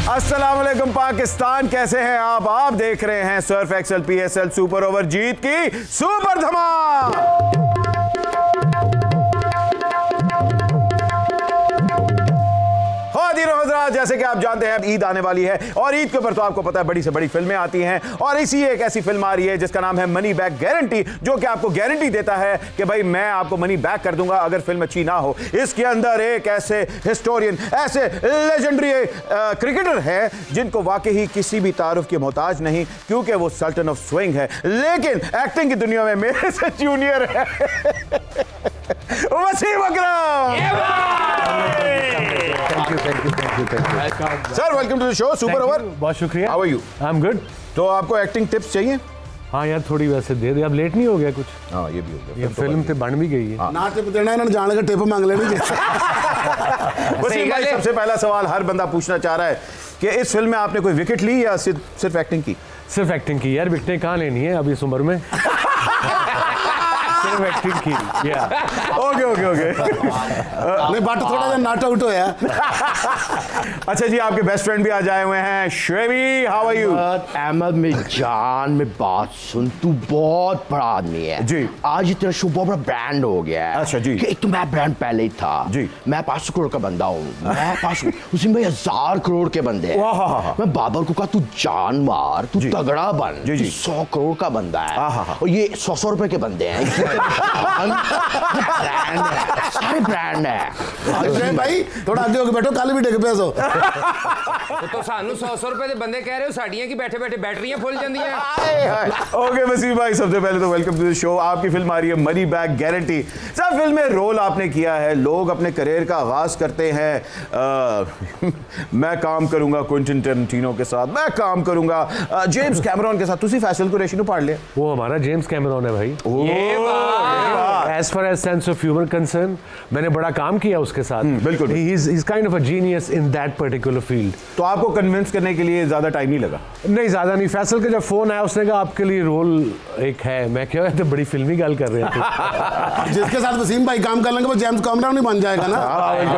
अस्सलाम वालेकुम पाकिस्तान, कैसे हैं आप देख रहे हैं Surf Excel PSL super over जीत की सुपर धमाल। जैसे कि आप जानते हैं ईद आने वाली है और ईद के ऊपर तो आपको पता है बड़ी से बड़ी फिल्में आती हैं और इसी एक ऐसी फिल्म आ रही है जिसका नाम है मनी बैक गारंटी, जो कि आपको गारंटी देता है कि भाई मैं आपको मनी बैक कर दूंगा अगर फिल्म अच्छी ना हो। इसके अंदर एक ऐसे हिस्टोरियन, ऐसे लेजेंडरी क्रिकेटर है जिनको वाकई ही किसी भी तारुफ की मोहताज नहीं, क्योंकि वो सल्टन ऑफ स्विंग है, लेकिन एक्टिंग की दुनिया में मेरे से जूनियर है Wasim Akram. Sir welcome to the show super over. बहुत शुक्रिया। How are you? I am good. तो आपको एक्टिंग टिप्स चाहिए? हाँ यार थोड़ी वैसे दे दे, अब लेट नहीं हो गया कुछ? हाँ ये भी हो गया, ये फिल्म तो बन भी गई है ना। टिप देना इन्होंने जान के टिप मांग लेनी। वसीम भाई सबसे पहला सवाल हर बंदा पूछना चाह रहा है कि इस फिल्म में आपने कोई विकेट ली या सिर्फ एक्टिंग की? सिर्फ एक्टिंग की यार, विकेटें कहाँ लेनी है अभी इस उम्र में। सिर्फ एक्टिंग की। ओके नहीं बट थोड़ा सा नॉट आउट होया। अच्छा जी, आपके बेस्ट फ्रेंड भी आ जाए हुए हैं। श्वेवी, हाउ आर यू? अहमद में जान में बात सुन, तू बहुत बड़ा आदमी है जी। आज तेरा शो बहुत बड़ा ब्रांड हो गया है। अच्छा जी। कि एक तो मैं ब्रांड पहले ही था जी। मैं 500 करोड़ का बंदा हूँ। मैं 500 उसी में 1000 करोड़ के बंदे हैं। मैं बाबर को कहा तू जान मार, तू तगड़ा बन, 100 करोड़ का बंदा है और ये 100 रुपए के बंदे हैं। ब्रांड है, सारे ब्रांड है। भाई थोड़ा आगे होके बैठो, कल भी डिग पे सो। तो सानू 100 रुपए के बंदे कह रहे हो, साड़ियां की बैठे बैठे बैटरियां फुल जांदियां। ओके वसीम भाई, सबसे पहले तो वेलकम टू द शो। आपकी फिल्म आ रही है मनी बैक गारंटी। सब फिल्म में रोल आपने किया है। लोग अपने करियर का आगाज करते हैं मैं काम करूंगा क्विंटन टेरेंटिनो के साथ, मैं काम करूंगा जेम्स कैमरॉन के साथ। तुसी फैसल को रेशियो पाड़ लिया? वो हमारा जेम्स कैमरॉन है भाई। As far as sense of humor concerned, मैंने बड़ा काम किया उसके साथ। बिल्कुल। He's kind of a genius in that particular field। तो आपको कन्विंस करने के लिए ज्यादा टाइम नहीं लगा? नहीं ज्यादा नहीं। फैसल का जब फोन आया उसने कहा आपके लिए रोल एक है। मैं क्या तो बड़ी फिल्मी गल कर रहे थे। जिसके साथ वसीम भाई काम कर लेंगे वो जेम्स कैमरॉन ही बन जाएगा ना।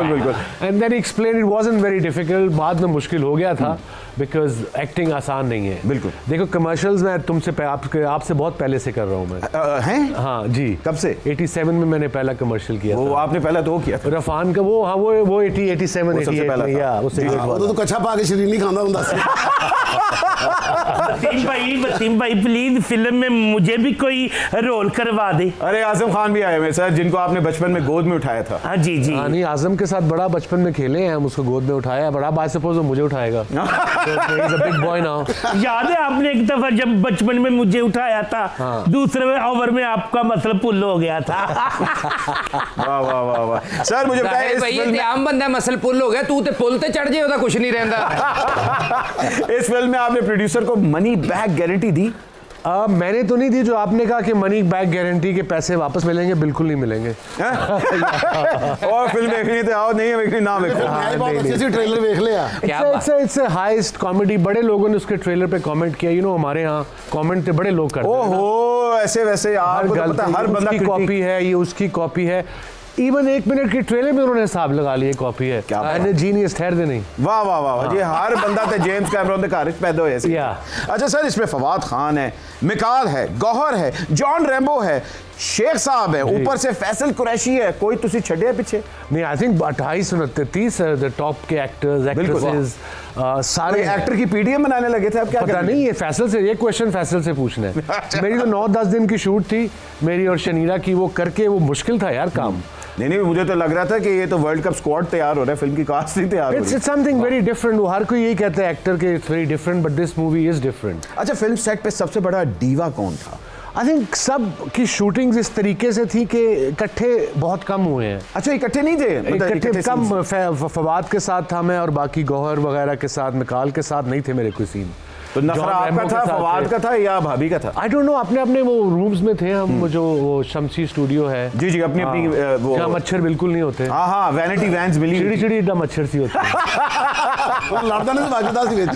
बिल्कुल। And then explain it wasn't very difficult. बाद में मुश्किल हो गया था बिकॉज एक्टिंग आसान नहीं है। बिल्कुल। देखो कमर्शियल्स मैं तुमसे आपसे बहुत पहले से कर रहा हूँ मैं। हैं? हाँ जी। कब से? 87 में मैंने पहला कमर्शियल किया। वो आपने पहला तो किया था रफान का। वो हाँ वो 87 88 या उससे तो कच्चा पा के शरीर नहीं खाना ਹੁੰਦਾ ਸੀ। वसीम भाई प्लीज फिल्म में मुझे भी कोई रोल करवा दे। अरे आजम खान भी आए हुए सर, जिनको आपने बचपन में गोद में उठाया था। हाँ जी जी। नहीं आजम के साथ बड़ा बचपन में खेले हैं हम, उसको गोद में उठाया। बड़ा बात सपोज मुझे उठाएगा। Big boy now. याद है आपने एक दफा जब बचपन में मुझे उठाया था? हाँ। दूसरे ओवर में आपका मतलब पुल हो गया था। वाह वाह वाह वाह। सर मुझे बताइए इस फिल्म में आम बंदा मसल पुल हो गया, तू ते पुल ते चढ़ जाए ओदा कुछ नहीं रहंदा। इस फिल्म में आपने प्रोड्यूसर को मनी बैक गारंटी दी? मैंने तो नहीं दी। जो आपने कहा कि मनी बैक गारंटी के पैसे वापस मिलेंगे, बिल्कुल नहीं मिलेंगे। और फिल्म देखनी तो आओ, नहीं देखनी ना देखो। ट्रेलर देख लिया। It's highest comedy. बड़े लोगों ने उसके ट्रेलर पे कमेंट किया। यू नो हमारे यहाँ कमेंट तो बड़े लोग करते हैं। ओहो ऐसे वैसे आपको तो पता हर बंदा की कॉपी है, ये उसकी कॉपी है। इवन 1 मिनट की ट्रेलर में उन्होंने हिसाब लगा लिया कॉपी है। क्या जीनियस ठहर दे नहीं। वाह वाह वाह जी। हर बंदा ते जेम्स कैमरॉन दे घर पैदा होया सी। अच्छा सर, इसमें फवाद खान है, मिकाल है, गौहर है, जॉन रैम्बो है, शेख साहब है, ऊपर से फैसल कुरैशी है। कोई तुसी छड़े पीछे नहीं? आई थिंक 28 29 द टॉप के एक्टर्स एक्ट्रेसेस सारे एक्टर की पीडीएम बनाने लगे थे। अब क्या पता नहीं। ये फैसल से, ये क्वेश्चन फैसल से पूछना है। मेरी तो 9-10 दिन की शूट थी मेरी और शनीरा की, वो करके वो मुश्किल था यार काम। नहीं मुझे तो लग रहा था कि ये तो वर्ल्ड कप स्क्वाड तैयार हो रहा है, फिल्म की कास्ट नहीं तैयार हो रही है। It's something very different. हर कोई यही कहता है एक्टर के it's very different, but this movie is different. अच्छा, फिल्म सेट पे सबसे बड़ा डीवा कौन था? आई थिंक सब की शूटिंग्स इस तरीके से थी कि इकट्ठे बहुत कम हुए हैं। अच्छा इकट्ठे नहीं थे? इकट्ठे कम। फवाद के साथ था मैं और बाकी गौहर वगैरह के साथ, मिकाल के साथ नहीं थे मेरे कोई सीन। तो नखरा आपका था, फवाद का था या भाभी का था? आई डोंट नो, अपने अपने वो रूम्स में थे हम, जो वो शमसी स्टूडियो है। जी जी, अपनी अपनी वो जहाँ मच्छर बिल्कुल नहीं होते। हाँ हाँ, वैनिटी वैन्स मिली, चिड़ी चिड़ी इतना मच्छर सी होती है। लड़ता नहीं भागता सी बेच।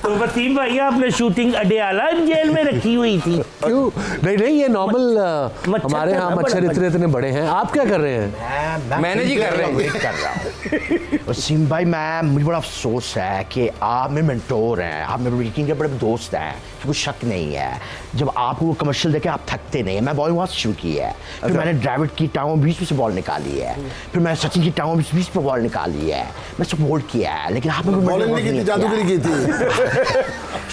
तो वसीम भाई आपने शूटिंग अडियाला जेल में रखी हुई थी? क्यों? नहीं, ये नॉर्मल हमारे यहाँ मच्छर इतने इतने बड़े हैं। आप क्या कर रहे हैं? मैंने जी कर रहा हूँ। वसीम भाई, मुझे बड़ा अफसोस है कि आप मेरे मेंटोर हैं, आप मेरे वीकिंग के बड़े दोस्त हैं, कोई शक नहीं है। जब आपको वो कमर्शियल देखे आप थकते नहीं। मैं बॉलिंग वहाँ शुरू की है, फिर मैंने ड्राइविड की टांगों बीच में से बॉल निकाली है, फिर मैंने सचिन की टांगों बीच में बॉल निकाली है, मैं सपोर्ट किया है। लेकिन आपने बॉलिंग नहीं की थी, जादूगरी की थी।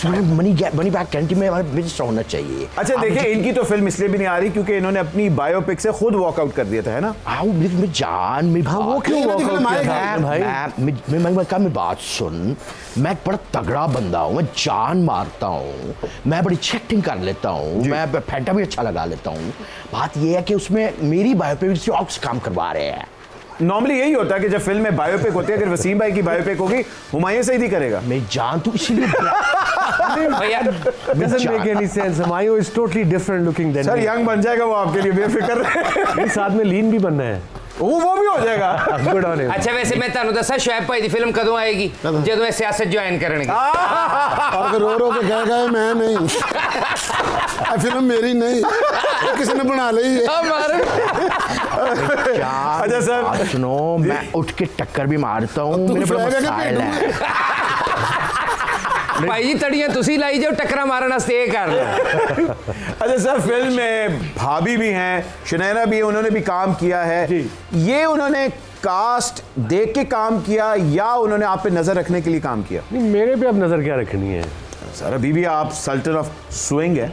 मनी बैक गारंटी में बिजनेस होना चाहिए। अच्छा देखिए, इनकी तो फिल्म इसलिए भी नहीं आ रही क्योंकि इन्होंने अपनी बायोपिक से खुद वॉकआउट कर दिया था, है ना? हाँ, मेरी जान, मेरी वो क्यों वॉकआउट किया भाई? मैं बात सुन, मैं एक बड़ा तगड़ा बंदा हूँ, मैं जान मारता हूँ, मैं बड़ी एक्टिंग कर लेता हूँ, मैं फैंटा भी अच्छा लगा लेता हूँ। बात यह है कि उसमें मेरी बायोपिक से और काम करवा रहे हैं। नॉर्मली यही होता है कि जब फिल्म में बायोपिक होती है, अगर वसीम भाई की बायोपिक होगी, हुमायूं सईदी करेगा। मैं जान तू इसीलिए doesn't make any sense. Humayun is totally different looking than sir me. Young बन जाएगा वो आपके लिए, बेफिक्र रहे। साथ में लीन भी बनना है। वो भी हो जाएगा। Good on him. अच्छा वैसे मैं ਤੁਹਾਨੂੰ ਦੱਸਾਂ ਸ਼ੁਐਬ ਭਾਈ ਦੀ ਫਿਲਮ ਕਦੋਂ ਆਏਗੀ? ਜਦੋਂ ਇਹ ਸਿਆਸਤ ਜੁਆਇਨ ਕਰਨਗੇ। और रो रो के कह गए मैं नहीं, फिल्म मेरी नहीं, किसी ने बना ली है। अच्छा सर सुनो, मैं उठ के टक्कर भी मारता हूँ, मेरे बड़ा मसाइल है। ਭਾਈ ਜੀ ਤੜੀਆਂ ਤੁਸੀਂ ਲਾਈ ਜਾਓ, ਟੱਕਰਾਂ ਮਾਰਨ ਵਾਸਤੇ ਇਹ ਕਰ ਲਓ। अच्छा सर, फिल्म में भाभी भी हैं, शनैरा भी है, उन्होंने भी काम किया है। ये उन्होंने कास्ट देख के काम किया या उन्होंने आप पे नजर रखने के लिए काम किया? नहीं, मेरे पे अब नजर क्या रखनी है सर? अभी भी आप सल्टन ऑफ स्विंग है।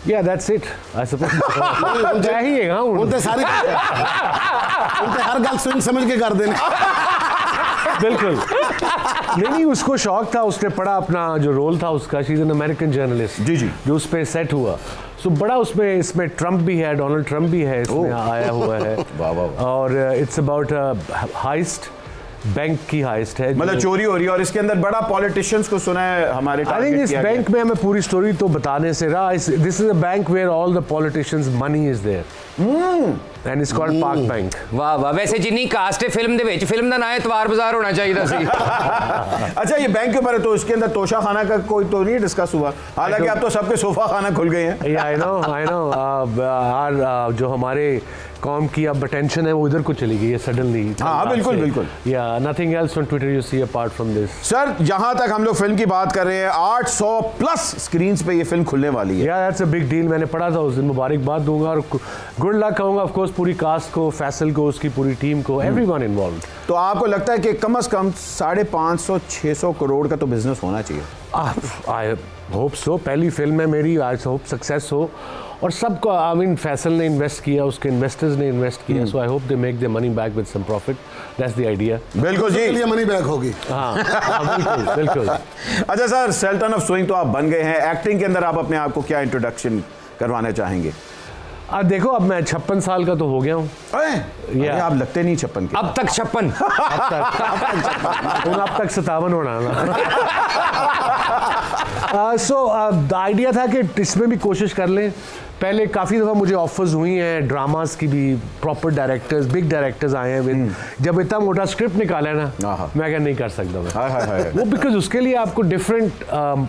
Yeah, that's it. I suppose. ही है उनते सारी उनते हर गल स्विंग समझ के कर देने। बिल्कुल नहीं, उसको शौक था, उसने पढ़ा, अपना जो रोल था उसका, she is an American journalist. जी जी, जो उस पर सेट हुआ, सो बड़ा उसमें, इसमें ट्रम्प भी है, डोनाल्ड ट्रम्प भी है इसमें आया हुआ है। और इट्स अबाउट हाइस्ट, बैंक की हाइस्ट है, मतलब चोरी हो रही है, और इसके अंदर बड़ा पॉलिटिशियंस को सुना है हमारे। आई थिंक इस बैंक में हमें पूरी स्टोरी तो बताने से रहा, this is a bank where all the politicians money is there and it's called Pak bank. वाह वाह, वैसे जिन्नी कास्ट है फिल्म दे विच, फिल्म दा नाम इतवार बाजार होना चाहिए सी। अच्छा ये बैंक के ऊपर है, तो इसके अंदर तोशा खाना का कोई तो नहीं डिस्कस हुआ? हालांकि अब तो सबके सोफा खाना खुल गए हैं। आई नो जो हमारे कॉम की अब अटेंशन है वो इधर को चली गई है सडनली। हाँ बिल्कुल बिल्कुल। Yeah nothing else on Twitter you see apart from this. Sir जहां तक हम लोग फिल्म की बात कर रहे हैं, 800 प्लस स्क्रीन्स पे ये फिल्म खुलने वाली है। या दैट्स अ बिग डील। मैंने पढ़ा था उस दिन, मुबारकबाद दूंगा और गुड लक कहूंगा ऑफ कोर्स पूरी कास्ट को, फैसल को, उसकी पूरी टीम को, एवरीवन इन्वॉल्व्ड। तो आपको लगता है कि कम से कम 550-600 करोड़ का तो बिजनेस होना चाहिए? I hope so. पहली फिल्म है मेरी, आई होप सक्सेस हो। और सबको, आई मीन फैसल ने इन्वेस्ट किया, उसके इन्वेस्टर्स ने इन्वेस्ट किया, so I hope they make their money back with some profit. That's the idea. बिल्कुल जी, ये मनी बैक होगी। हाँ बिल्कुल बिल्कुल। अच्छा सर, सल्टन ऑफ स्विंग तो आप बन गए हैं, एक्टिंग के अंदर आप अपने आप को क्या इंट्रोडक्शन करवाना चाहेंगे? अब देखो, अब मैं 56 साल का तो हो गया हूँ। अरे आप लगते नहीं 56 के। अब तक 56 अब तक 57 होना। सो द आइडिया था कि इसमें भी कोशिश कर लें। पहले काफ़ी दफ़ा मुझे ऑफर्स हुई हैं ड्रामास की भी, प्रॉपर डायरेक्टर्स, बिग डायरेक्टर्स आए हैं विद, जब इतना मोटा स्क्रिप्ट निकाला है ना, मैं क्या नहीं कर सकता मैं वो, बिकॉज उसके लिए आपको डिफरेंट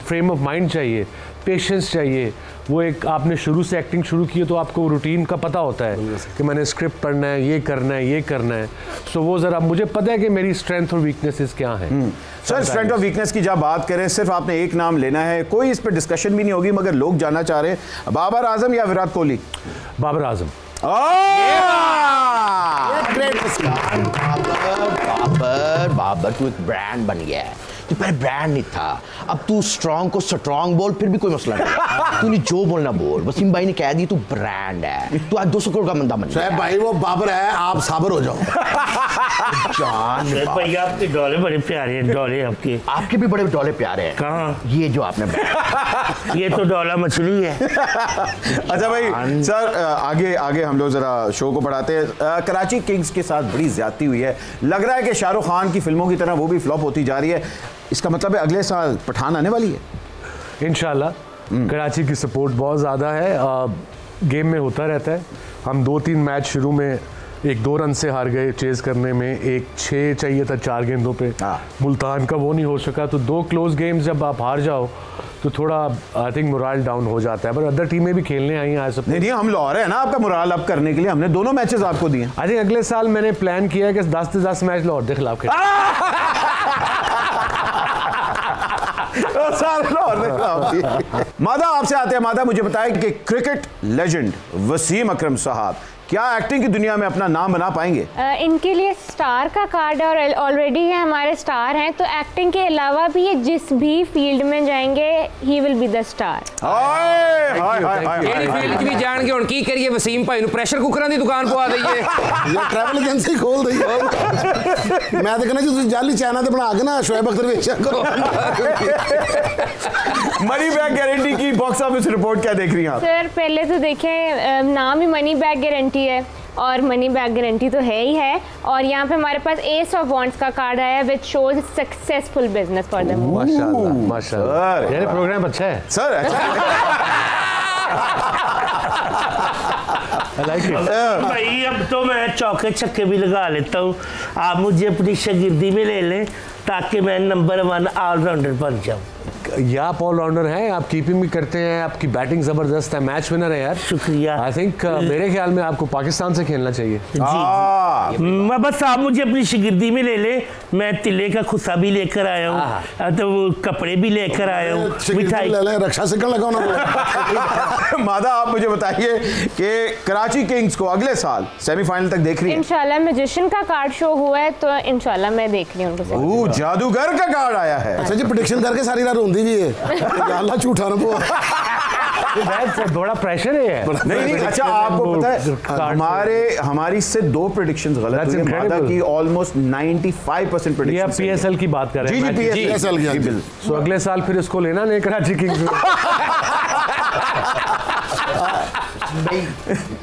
फ्रेम ऑफ माइंड चाहिए, पेशेंस चाहिए। वो एक आपने शुरू से एक्टिंग शुरू की है तो आपको रूटीन का पता होता है कि मैंने स्क्रिप्ट पढ़ना है, ये करना है, ये करना है। सो वो ज़रा मुझे पता है कि मेरी स्ट्रेंथ और वीकनेसेस क्या हैं। सर स्ट्रेंथ और वीकनेस की जब बात करें, सिर्फ आपने एक नाम लेना है, कोई इस पर डिस्कशन भी नहीं होगी, मगर लोग जानना चाह रहे हैं, बाबर आजम या विराट कोहली? बाबर आजम। बाबर तू एक ब्रांड बन गया है। तू पहले ब्रांड नहीं था, अब तू स्ट्रॉन्ग को स्ट्रॉन्ग बोल, फिर भी कोई मसला नहीं। तूने जो बोलना बोल, वसीम भाई ने कह दी तू ब्रांड है, तू आज 200 करोड़ का बंदा बन गया। भाई वो बाबर है, आप साबर हो जाओ। जान भैया आपके डोले बड़े प्यारे हैं, डोले आपके भी बड़े डोले प्यारे हैं। कहाँ? ये जो आपने ये तो डोला मछली है। अच्छा भाई सर, आगे हम लोग जरा शो को बढ़ाते हैं। कराची किंग्स के साथ बड़ी ज्यादती हुई है, लग रहा है कि शाहरुख खान की फिल्मों की तरह वो भी फ्लॉप होती जा रही है। इसका मतलब है अगले साल पठान आने वाली है इंशाल्लाह। कराची की सपोर्ट बहुत ज़्यादा है, गेम में होता रहता है। हम 2-3 मैच शुरू में 1-2 रन से हार गए चेज करने में, 1-6 चाहिए था 4 गेंदों पे, मुल्तान का वो नहीं हो सका। तो 2 क्लोज गेम्स जब आप हार जाओ तो थोड़ा आई थिंक मोराल डाउन हो जाता है। पर अदर टीमें भी खेलने आई हैं। नहीं, हम लाहौर है ना आपका मोराल अप करने के लिए, हमने दोनों मैचेस आपको दिए। आई थिंक अगले साल मैंने प्लान किया है कि 10 से 10 मैच लाहौर के खिलाफ खेलें। मादा आपसे आते हैं। मादा मुझे बताएं कि क्रिकेट लेजेंड वसीम अकरम साहब क्या एक्टिंग की दुनिया में अपना नाम बना पाएंगे? इनके लिए स्टार का कार्ड और ऑलरेडी ये हमारे स्टार हैं, तो एक्टिंग के अलावा भी ये जिस भी फील्ड में जाएंगे he will be the star. केड़ी फील्ड भी जान के हुन की करिए वसीम भाई नु प्रेशर कुकरां दी दुकान पवा दईए, ये ट्रैवल एजेंसी खोल दईए। मैं तो कहना जी तुसी जाली चाइना ते बना के ना शोएब अख्तर वेचा करो। मनी बैग गारंटी की बॉक्स ऑफिस रिपोर्ट क्या देख रही हैं आप? सर पहले तो देखें, नाम ही मनी बैग गारंटी है और मनी बैग गारंटी तो है ही है। और यहाँ पे हमारे पास एस ऑफ वॉन्ड्स का कार्ड आया which shows successful business for them. माशाल्लाह माशाल्लाह, ये प्रोग्राम अच्छा है सर। भाई अब तो मैं चौके छक्के भी लगा लेता हूँ, आप मुझे अपनी शागिर्दी में ले लें ताकि मैं नंबर 1 ऑलराउंडर बन जाऊँ। या आप ऑलराउंडर हैं, आप कीपिंग भी करते हैं, आपकी बैटिंग जबरदस्त है, मैच विनर है यार। शुक्रिया। आई थिंक मेरे ख्याल में आपको पाकिस्तान से खेलना चाहिए। जी बस आप मुझे अपनी शागिर्दी में ले ले। मैं तिले का खुस्सा भी लेकर आया हूँ, तो वो कपड़े भी लेकर आया हूँ, मिठाई रक्षा से लगाना। मादा आप मुझे बताइए कि कराची किंग्स को अगले साल सेमीफाइनल तक देख रही है? इंशाल्लाह मैजिशियन का कार्ड शो हुआ है तो इंशाल्लाह मैं देख रही हूँ। जादूगर का कार्ड आया है। अच्छा जी, प्रेडिक्शन करके सारी रात रोंदी भी है। अल्लाह झूठा ना बोल। बड़ा प्रेशर है। नहीं, अच्छा आपको पता है हमारी से 2 प्रेडिक्शंस गलत हुई। मादा की ऑलमोस्ट 95% प्रेडिक्शन। पीएसएल की बात कर रहे हैं। जी पीएसएल की बिल। सो अगले साल फिर इसको लेना नहीं कराची किंग्स।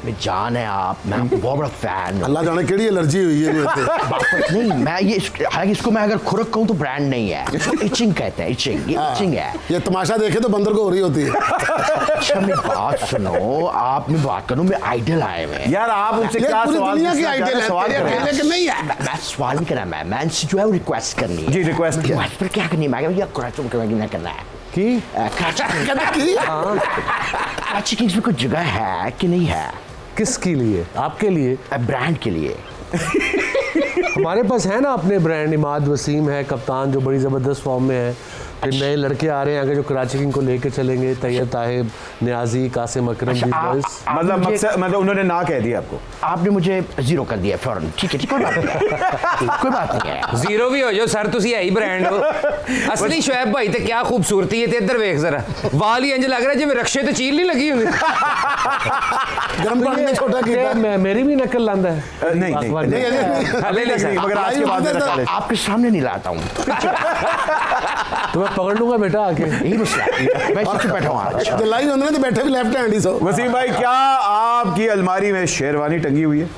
मैं जान है आप, मैं आपको बहुत बड़ा फैन हूं। अल्लाह जाने केड़ी एलर्जी हुई है नहीं, मैं ये हालांकि इसको मैं अगर खुरक कहूं तो ब्रांड नहीं है, इसको इचिंग कहते हैं। इचिंग है। ये तमाशा देखे तो बंदर को हो रही होती है। अच्छा मेरी बात सुनो, आप मैं बात करूं, मैं आइडल आए हुए यार आप उनसे क्या सवाल दुनिया की आइडल है लेकिन नहीं है। मैं सवाल नहीं करना, मैं जो है रिक्वेस्ट करनी है। जी रिक्वेस्ट पर क्या करनी है? मैं ये करना है कि कराची किंग्स में कोई जगह है कि नहीं है? किसके लिए? आपके लिए? ब्रांड के लिए। हमारे पास है ना अपने ब्रांड। इमाद वसीम है कप्तान जो बड़ी ज़बरदस्त फॉर्म में है। फिर नए लड़के आ रहे हैं आगे जो कराची किंग को लेके चलेंगे, तैयब ताहिब, नियाजी, कासिम अकरम। मतलब उन्होंने ना कह दिया आपको? आपने मुझे 0 कर दिया फौरन। ठीक है कोई बात नहीं है। 0 भी हो जाओ सर, तुसी है ही ब्रांड हो। असली शोएब भाई ते क्या खूबसूरती है, ते इधर देख जरा, वाल ही इंज लग रहा है जिवें रक्षे ते चील नहीं लगी हुंदी। गरम पानी में छोटा कीड़ा। मेरी भी नकल लांदा है। नहीं मगर आज के बाद आपके सामने नहीं लाता हूँ। तो मैं पकड़ लूंगा बेटा आके। यही मसला है। मैं चुप बैठा हूँ। तो लाइन होने तो बैठे भी लेफ्ट हैंड ही सो। वसीम भाई क्या आपकी अलमारी में शेरवानी टंगी हुई है?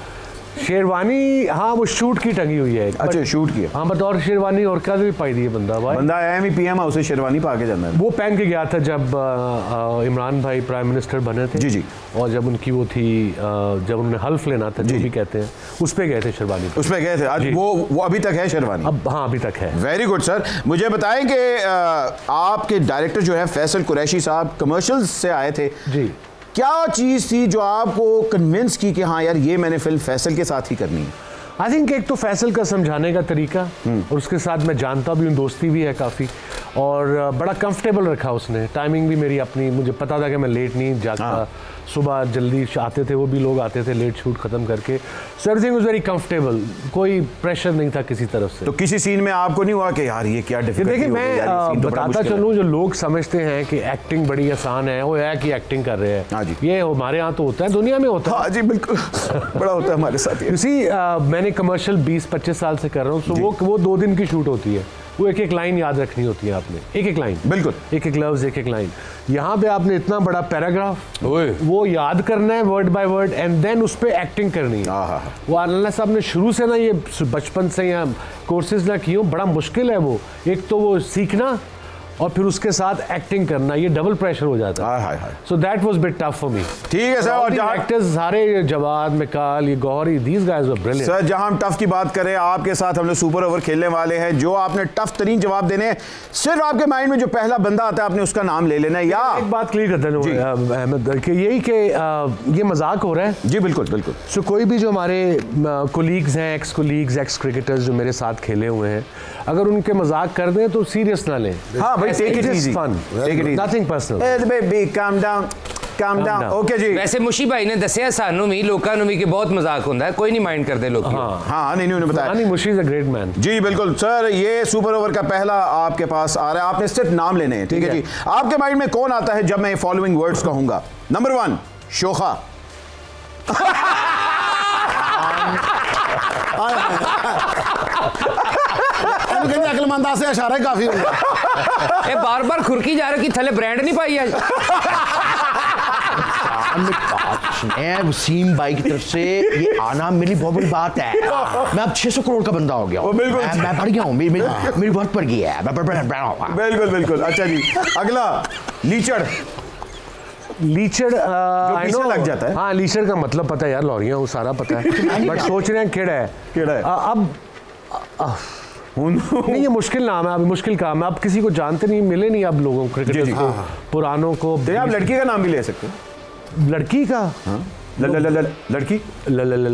शेरवानी हाँ वो शूट की टंगी हुई है। अच्छा शूट की? हाँ बतौर शेरवानी और क्या भी पाई दी है बंदा भाई। बंदा एम पीएम हाउस से शेरवानी पा के जाना है। वो पहन के गया था जब इमरान भाई प्राइम मिनिस्टर बने थे। जी और जब उनकी वो थी जब उन्होंने हल्फ लेना था जो भी कहते हैं, उस पे गए थे शेरवानी। उस पे गए थे आज? वो अभी तक है शेरवानी? अब हाँ अभी तक है। Very good sir. मुझे बताएं कि आपके डायरेक्टर जो है फैसल कुरैशी साहब कमर्शियल्स से आए थे जी, क्या चीज़ थी जो आपको कन्विंस की कि हाँ यार ये मैंने फिल्म फैसल के साथ ही करनी है? आई थिंक एक तो फैसल का समझाने का तरीका और उसके साथ मैं जानता भी हूँ, दोस्ती भी है काफ़ी, और बड़ा कंफर्टेबल रखा उसने। टाइमिंग भी मेरी अपनी, मुझे पता था कि मैं लेट नहीं जाता, सुबह जल्दी आते थे, वो भी लोग आते थे लेट शूट खत्म करके। So everything was very comfortable, कोई प्रेशर नहीं था किसी तरफ से। तो किसी सीन में आपको नहीं हुआ कि यार ये क्या डिफिकल्टी? देखिए मैं बताता चलूँ, जो लोग समझते हैं कि एक्टिंग बड़ी आसान है, वो है कि एक्टिंग कर रहे हैं। हाँ जी, ये हमारे यहाँ तो होता है, दुनिया में होता है। हाँ जी बिल्कुल बड़ा होता है हमारे साथ। इसी मैंने कमर्शियल 20-25 साल से कर रहा हूँ, तो वो 2 दिन की शूट होती है, वो एक एक लाइन याद रखनी होती है आपने, एक एक लाइन, बिल्कुल एक एक लफ्ज, एक एक लाइन। यहाँ पे आपने इतना बड़ा पैराग्राफ वो याद करना है word by word, and then उस पर एक्टिंग करनी है। वो अल्लाह साहब ने शुरू से ना ये बचपन से या कोर्सेज ना किए, बड़ा मुश्किल है वो। एक तो वो सीखना और फिर उसके साथ एक्टिंग करना, ये डबल प्रेशर हो जाता है। So that was bit tough for me. ठीक है सर। और एक्टर्स सारे, जवाद, मिकाल, ये Gauhari, these guys were brilliant. Sir जहां हम टफ की बात करें, आपके साथ हम लोग सुपर ओवर खेलने वाले हैं, जो आपने टफ तरीन जवाब देने हैं। सिर्फ आपके माइंड में जो पहला बंदा आता है आपने उसका नाम ले लेना है। या एक बात क्लियर कर देना अहमद कि यही कि ये मजाक हो रहा है। जी बिल्कुल बिल्कुल। सो कोई भी जो हमारे कोलीग्स हैं, एक्स कोलीग्स, एक्स क्रिकेटर्स जो मेरे साथ खेले हुए हैं, अगर उनके मजाक कर दें तो सीरियस ना लें। हाँ भाई, take it easy, take it easy, nothing personal, baby calm down, calm down. Okay जी। वैसे मुशी भाई ने दसिया सानू भी, लोकां नू भी कि बहुत मजाक होता है, कोई नहीं माइंड करते लोग। हाँ नहीं उन्होंने बताया। नहीं, मुशी इज अ ग्रेट मैन। जी बिल्कुल सर। ये सुपर ओवर का पहला आपके पास आ रहा है, आपने सिर्फ नाम लेने हैं। ठीक है जी। आपके माइंड में कौन आता है जब मैं फॉलोइंग वर्ड्स कहूंगा? नंबर 1 शोखा। अकलमंदा से इशारा काफी होगा। ये बार-बार खुरकी जा रहा कि थले ब्रांड नहीं पाई आज। वसीम भाई की तरफ से ये आना मेरी बहुत बड़ी बात है। मैं अब 600 करोड़ का बंदा हो गया हूँ। मैं बढ़ गया हूँ, मेरी वर्थ बढ़ गई है। बिल्कुल बिल्कुल। अच्छा जी, अगला लीचड़। लीचड़ पीछे लग जाता है। हाँ, लीचड़ का मतलब पता है यार, लॉरियां, वो सारा पता है, बट सोच रहे हैं केड़ा है। केड़ा है अब नहीं, ये मुश्किल नाम है, अभी मुश्किल काम है। आप किसी को जानते नहीं, मिले नहीं आप लोगों को, क्रिकेटर्स को, पुरानों को। आप लड़की का नाम भी ले सकते हैं। लड़की का? लड़की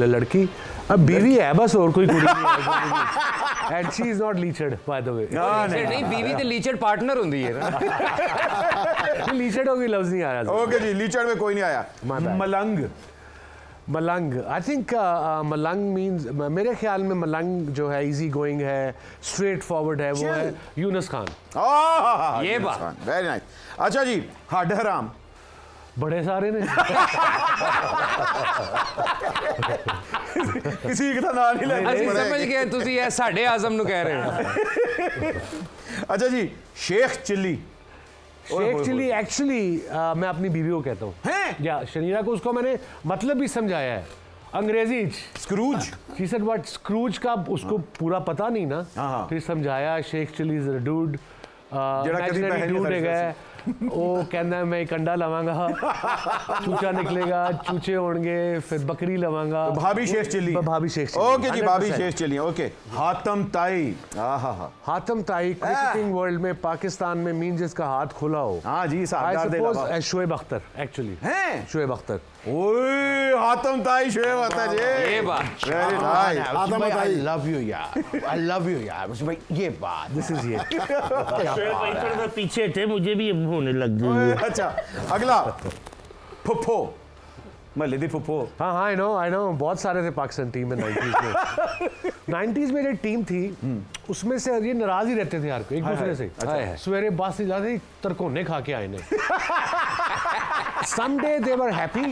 लड़की अब बीवी है बस, और कोई कुड़ी नहीं है। एंड शी इज नॉट लीचड बाय द वे। नहीं, बीवी तो लीचड पार्टनर होती है ना। लीचड होगी लफ्ज नहीं आ रहा। ओके जी, लीचड में कोई नहीं आया। मलंग। मलंग, आई थिंक मलंग मीन्स, मेरे ख्याल में मलंग जो है इजी गोइंग है, स्ट्रेट फॉरवर्ड है, वो है यूनुस खान। ये बात वेरी नाइस। अच्छा जी, हड हराम। बड़े सारे ने किसी का नाम नहीं लेना। समझ गए तुसी, ये साढ़े आजम नु कह रहे हैं। अच्छा जी, शेख चिल्ली। शेख चिल्ली एक्चुअली मैं अपनी बीवी को कहता हूँ, या शनीरा को, उसको मैंने मतलब भी समझाया है Angrezi. Scrooge. She said what, Scrooge का उसको पूरा पता नहीं ना, फिर समझाया Sheikh Chilli is a dude, dude है। वो कहना मैं एक अंडा लवांगा, चूचा निकलेगा, चूचे होंगे, फिर बकरी लवांगा। तो भाभी शेख चिल्ली। भाभी शेख चिल्ली। ओके जी, भाभी शेख चिल्ली। ओके। हातम ताई। हातम ताई क्रिकेटिंग वर्ल्ड में, पाकिस्तान में मीन जिसका हाथ खुला हो। हाँ जी, शोएब अख्तर एक्चुअली है। शोएब अख्तर। ओए हातम ताई, शोएब अख्तर। ये बात वेरी नाइस। हातम ताई, आई लव यू यार, आई लव यू यार। भाई ये बात, दिस इज ये। शोएब भाई थोड़ा पीछे थे, मुझे भी होने लग गई। अच्छा, अगला फुफ्फो। मल्ले दी फुफ्फो। हाँ, आई नो बहुत सारे थे पाकिस्तान टीम में 90s में। 90s में जो टीम थी उसमें से ये नाराज ही रहते थे यार एक दूसरे से। सवेरे बस से जाते तरकोने खा के आए ने। Someday they were happy,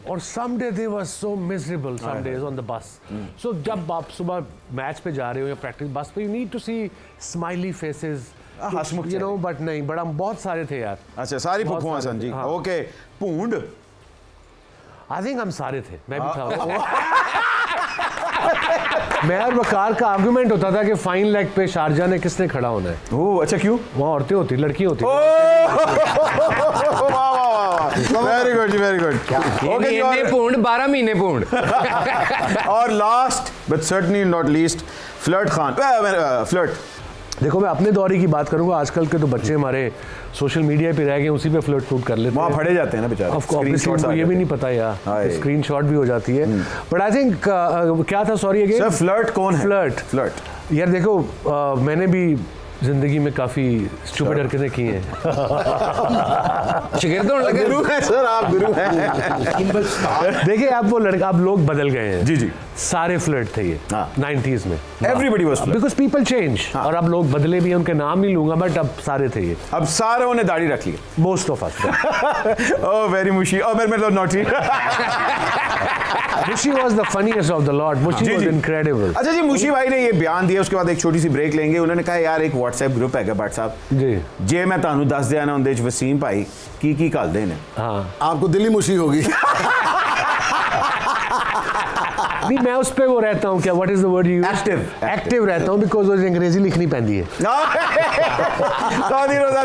और someday they were so miserable. Some days on the bus. So जब आप सुबह मैच पे जा रहे हो या प्रैक्टिस बस पे, you need to see smiley faces. You know, but नहीं, बड़ा बहुत सारे थे यार। अच्छा, सारी फुफ्फो हसन जी। ओके। पूंड। I think हम सारे थे, मैं भी था। मैं और वकार का आर्गुमेंट होता था कि फाइन लेग पे शारजा ने किसने खड़ा होना है। ओह अच्छा, क्यों? वहाँ औरतें होती, लड़की होती। वेरी गुड जी, वेरी गुड। ओके, पूंड 12 महीने पूंड। और last but certainly not least, flirt Khan. Flirt. देखो, मैं अपने दौरे की बात करूंगा। आजकल के तो बच्चे हमारे सोशल मीडिया पे रह गए, उसी पे फ्लर्ट फ्लूट कर लेते हैं। वहाँ फड़े जाते हैं ना बेचारे। उनको ये भी नहीं पता यार, स्क्रीनशॉट भी हो जाती है। बट आई थिंक क्या था, सॉरी अगेन, सर फ्लर्ट कौन है? फ्लर्ट यार देखो, मैंने भी जिंदगी में काफी स्टूपिड हरकतें की हैं। शिगिर्दों लगे गुरु है सर, आप गुरु हैं। देखिए आप वो लड़का, आप लोग बदल गए हैं। जी जी, सारे फ्लर्ट थे ये 90s में। Everybody was because people change, और अब लोग बदले भी हैं, उनके नाम नहीं लूंगा, बट अब सारे थे ये। अब सारों ने दाढ़ी रख ली, most of us. Oh very Mushi, और मेरे मतलब naughty. Mushi was the funniest of the lot. Mushi was incredible. अच्छा जी, मुशी भाई ने ये बयान दिया, उसके बाद एक छोटी सी ब्रेक लेंगे। उन्होंने कहा यार एक व्हाट्सएप ग्रुप है भट्ट साहब जी, जे मैं तानू दस दिया ना उनदे च वसीम भाई की घल दे ने। हाँ, आपको दिल्ली मुशी होगी। नहीं मैं उस पे वो रहता हूँ, क्या what is the word you, active रहता हूँ, बिकॉज वो अंग्रेजी लिखनी पैंदी है।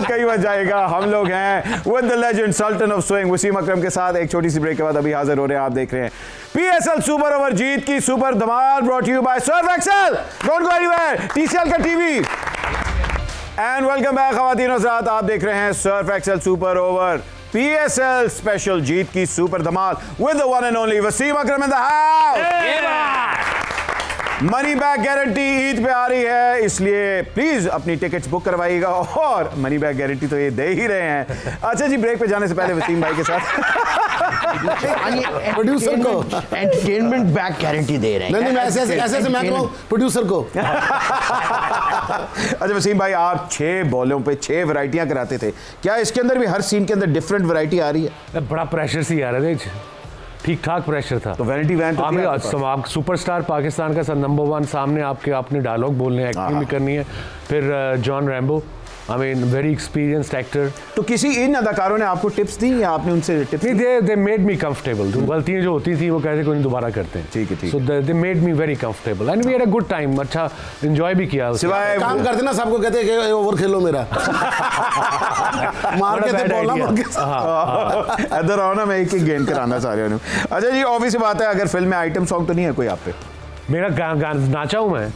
कई बार जाएगा। हम लोग हैं with the legend sultan of swing Wasim Akram के साथ। एक छोटी सी ब्रेक के बाद अभी हाजिर हो रहे हैं। आप देख रहे हैं PSL सुपर ओवर जीत की सुपर धमाल, brought you by Surf Excel. Don't go anywhere, TCL का टीवी। एंड वेलकम बैक खवातीन और हज़रात, आप देख रहे हैं Surf Excel super over PSL special जीत की सुपर धमाल with the one and only Wasim Akram in the house. Money back guarantee Eid पे आ रही है, इसलिए प्लीज अपनी टिकट्स बुक करवाइएगा, और मनी बैक गारंटी तो ये दे ही रहे हैं। अच्छा जी, ब्रेक पे जाने से पहले वसीम भाई के साथ प्रोड्यूसर को एंटरटेनमेंट बैक गारंटी दे रहे हैं। नहीं, ऐसे मैं कहूँ प्रोड्यूसर को। अच्छा वसीम भाई, आप 6 बॉलों पे 6 वैरायटियां कराते थे, क्या इसके अंदर भी हर सीन के अंदर डिफरेंट वैरायटी आ रही है? बड़ा प्रेशर सी आ रहा है, ठीक ठाक प्रेशर था। तो वैनिटी वैन तो आप सुपरस्टार पाकिस्तान का नंबर 1 सामने आपने डायलॉग बोलने हैं, एक्टिंग भी करनी है। फिर John Rambo, I mean very experienced actor. तो किसी इन अदाकारों ने आपको टिप्स दी या आपने उनसे टिप्स? नहीं, दे मेड मी कंफर्टेबल। गलतियां जो होती थी वो कहते कोई दोबारा करते हैं। ठीक है। So they made me very comfortable and we had a good time. अच्छा एंजॉय भी किया। सिवाय काम करते ना, सबको कहते हैं कि ओवर खेलो मेरा। मार के थे बॉला इधर आओ ना, मैं एक गेंद कराना सारे ने। अच्छा जी, ऑब्वियस बात है, अगर फिल्म में आइटम सॉन्ग तो नहीं है कोई आप पे? मेरा गाना नाचा हूं मैं।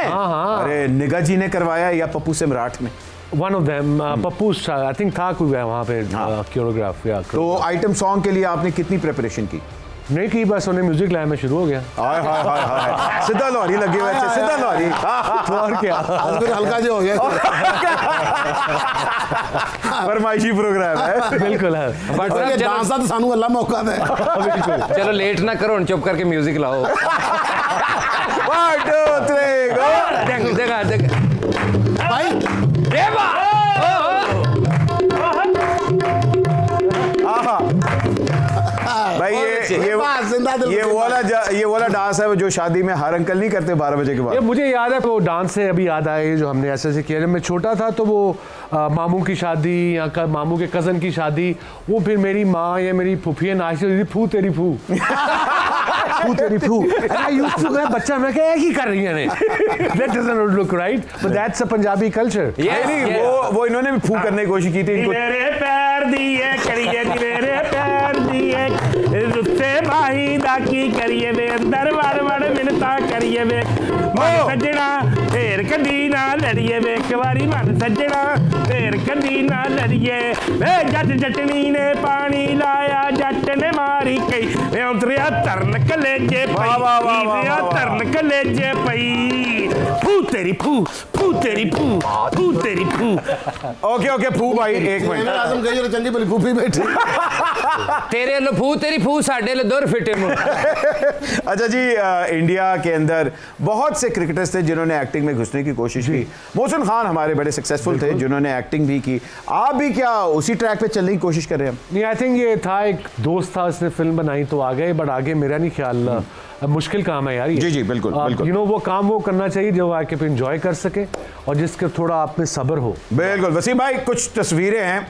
हाँ। अरे निगा जी ने करवाया या पप्पू से मराठ ने? One of them, Pappu I think था कोई वहाँ पे कोरियोग्राफ। तो आइटम सॉन्ग के लिए आपने कितनी प्रिपरेशन की? नहीं की, बस उन्हें म्यूजिक लाया में शुरू हो गया। हाय सीधा लोहरी लगी हुई है, सीधा लोहरी। और क्या, हल्का जो हो गया। फरमाइशी प्रोग्राम है। बिल्कुल है, बट डांस तो सानू अल्लाह मौका दे। बिल्कुल। चलो लेट ना करो, चुप करके म्यूजिक लाओ। 1 2 3 गो। देख भाई देवा। भाई ये वाला डांस है जो शादी में हर अंकल नहीं करते 12 बजे के बाद। ये मुझे याद है, वो डांस से अभी याद आया जो हमने ऐसे किया। जब मैं छोटा था तो वो मामू की शादी या मामू के कज़न की शादी, वो फिर मेरी माँ या मेरी फूफियाँ नाचती थी, फू तेरी फू फू तेरी फू। मैं बच्चा, मैं क्या ही कर रही है। That doesn't look right, but that's a Punjabi culture. वो इन्होंने भी फू करने की कोशिश की थी। मेरे पैर दिए करिए, मेरे पैर दिए रुस्से माही दाकी करिए वे, अंदर वड़ मिनता करिए वे, मन सज्जना फेर कदी ना लड़िए वे, एक बारी मन सज्जना फेर कदी ना लड़िए वे, जट जटनी ने पानी लाया जट ने मारी कई वे, उतरिया तरन कलेजे पई, तरन कलेजे पई, फू तेरी फू फू तेरी फू फू तेरी फू। ओके फू भाई, एक मिनट। आजम कही चंगी भली फूफी बैठी। तेरे लो फू तेरी फू, साडे लो दूर फिटे मुंह। अच्छा जी, इंडिया के अंदर बहुत से क्रिकेटर्स थे जिन्होंने एक्टिंग में घुसने की कोशिश की। मोहसिन खान हमारे बड़े सक्सेसफुल थे जिन्होंने एक्टिंग भी की। आप भी क्या उसी ट्रैक पे चलने की कोशिश कर रहे हैं? नहीं, आई थिंक ये था, एक दोस्त था, उसने फिल्म बनाई तो आ गए, बट आगे मेरा नहीं ख्याल। मुश्किल काम है यार ये। जी बिल्कुल। यू नो वो काम वो करना चाहिए जो आके पे एंजॉय कर सके और जिसके थोड़ा आप में सब्र हो। बिल्कुल। वसीम भाई, कुछ तस्वीरें हैं,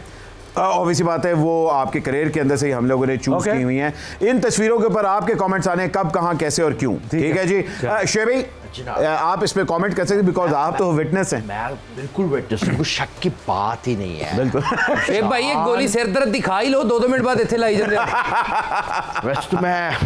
ऑब्वियसली बात है, वो आपके करियर के अंदर से ही हम लोगों ने चूज की हुई हैं। इन तस्वीरों के ऊपर आपके कमेंट्स आने, कब कहां कैसे और क्यों। ठीक है जी। शेर भाई, आप इस पे कमेंट कर सकते, बिकॉज आप तो विटनेस हैं। मैं बिल्कुल विटनेस, कोई शक की बात ही नहीं है। बिल्कुल। शेर भाई, एक गोली सिर दर्द दिखा ही लो, 2 मिनट बाद इत्थे लाई जाते। वैसे तो मैं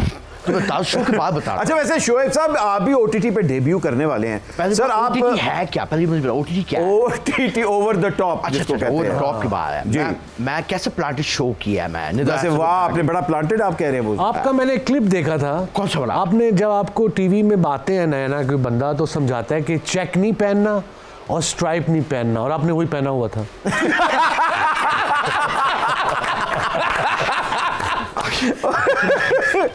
शो के बाद बता। अच्छा वैसे शोएब साहब, आप भी OTT पे डेब्यू करने वाले हैं। सर आप OTT है क्या? पहले मुझे OTT क्या है? OTT ओवर द टॉप जिसको कहते हैं। ओवर द टॉप की बात है जी। मैं कैसे प्लांटेड शो किया है मैंने। वैसे वाह, आपने बड़ा प्लांटेड आप कह रहे हैं। वो आपका मैंने क्लिप देखा था। कौन सा वाला? आपने जब आपको टीवी में बातें हैं नया कोई बंदा तो समझाता है कि चेक नहीं पहनना और स्ट्राइप नहीं पहनना, और आपने वही पहना हुआ था।